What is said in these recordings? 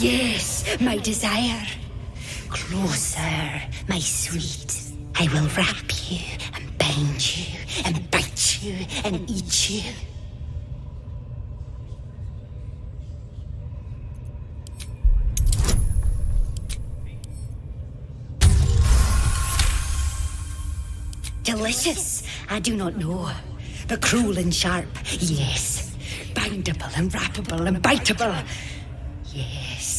Yes, my desire. Closer, my sweet. I will wrap you and bind you and bite you and eat you. Delicious, I do not know. But cruel and sharp, yes. Bindable and wrappable and biteable, yes.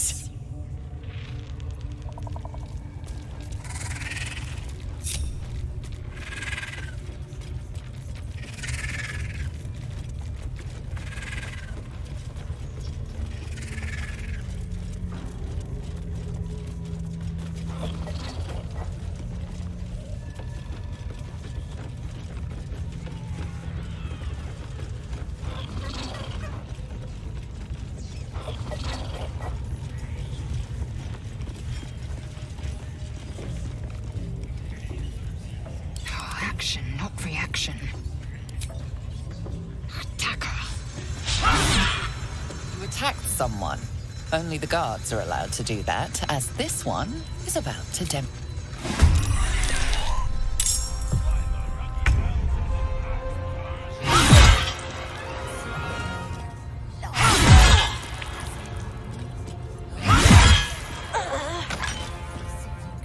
Action, not reaction. Attacker. You attacked someone. Only the guards are allowed to do that, as this one is about to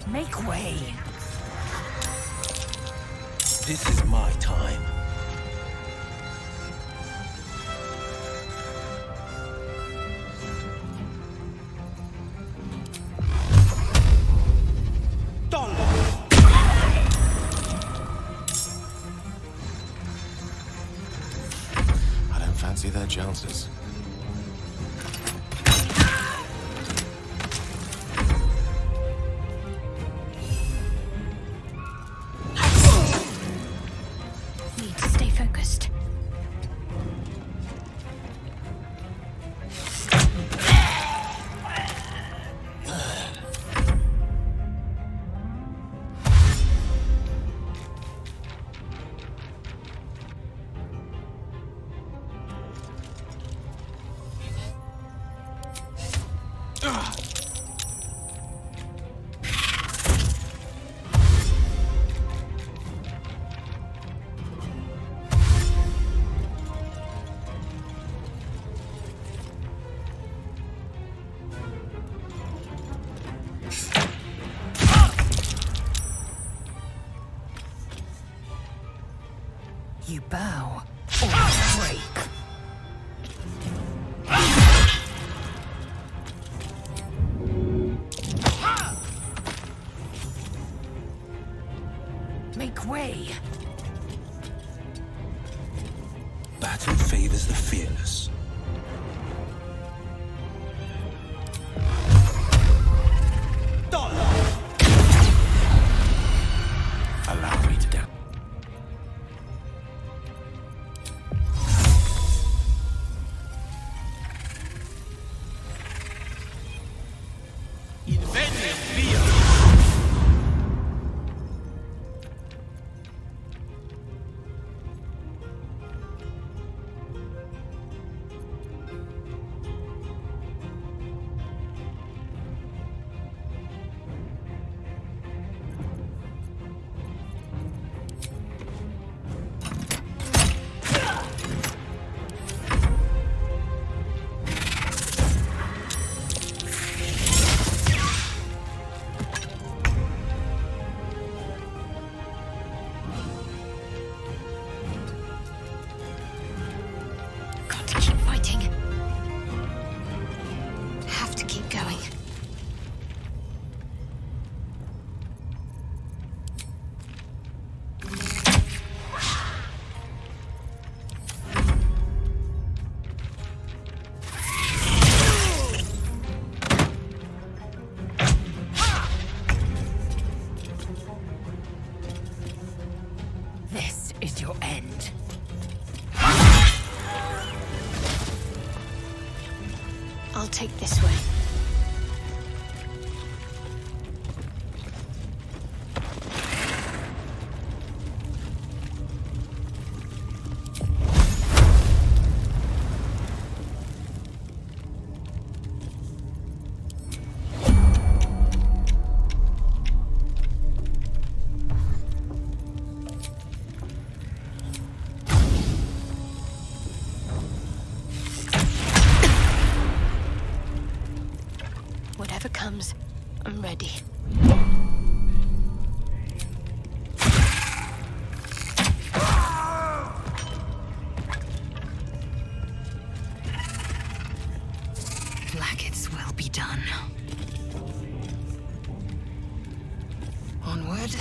Make way. This is my time. I don't fancy their chances. Need to stay focused. You bow or break. Make way. Battle favors the fearless. Allow me to down. Got to keep fighting. Have to keep going. This is your end. I'll take this way. comes, I'm ready. Blackett's will be done. Onward.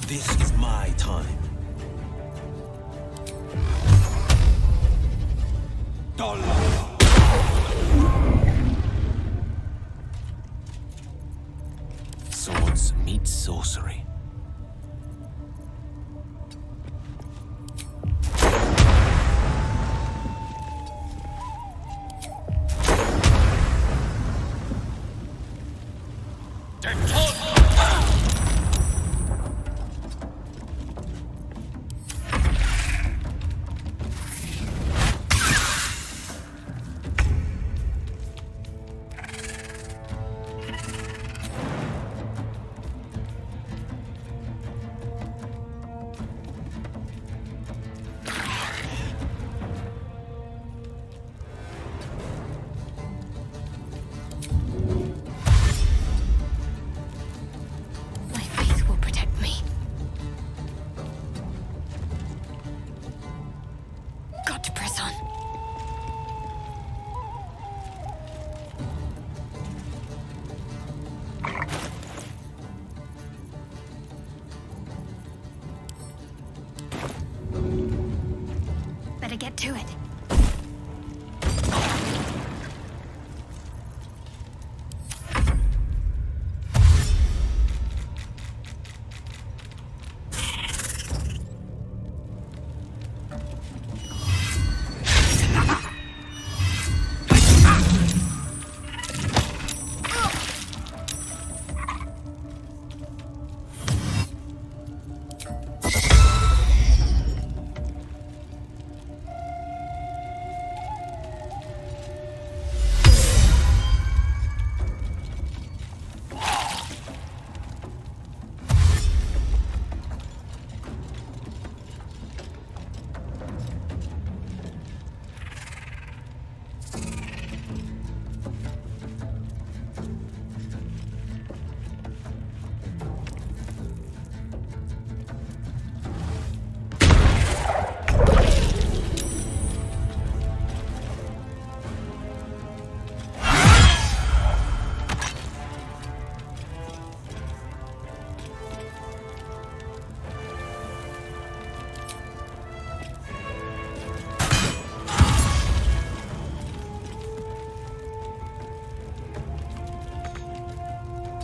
This is my time. Swords meet sorcery. My faith will protect me. Got to press on. Better get to it.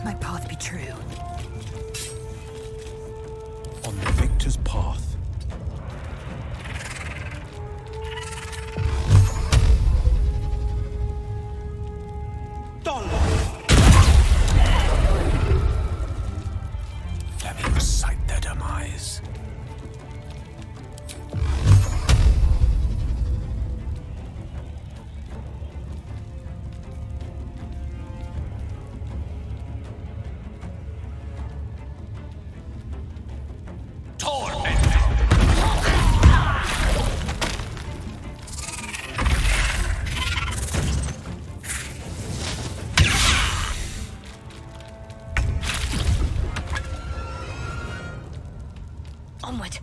My path be true. On the victor's path. Let me recite their demise. Onward.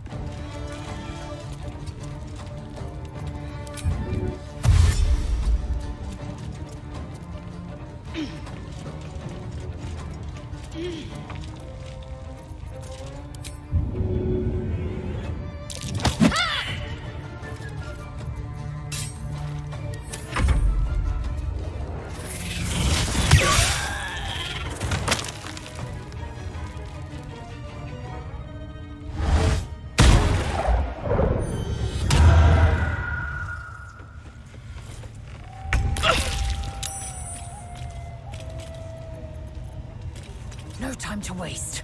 No time to waste.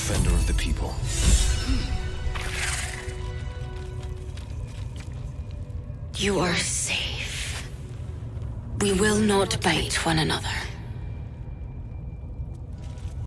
defender of the people. You are safe. We will not bite one another.